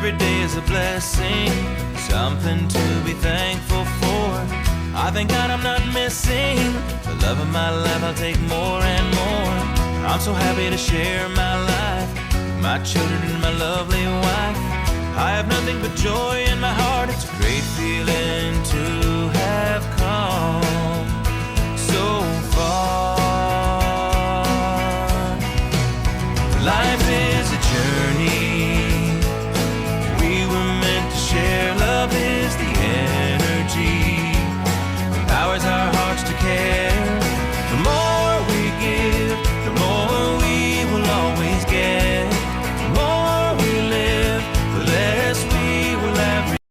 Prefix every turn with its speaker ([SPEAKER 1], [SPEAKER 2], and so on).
[SPEAKER 1] Every day is a blessing, something to be thankful for. I thank God I'm not missing the love of my life. I'll take more and more. I'm so happy to share my life, my children and my lovely wife. I have nothing but joy in my heart. It's a great feeling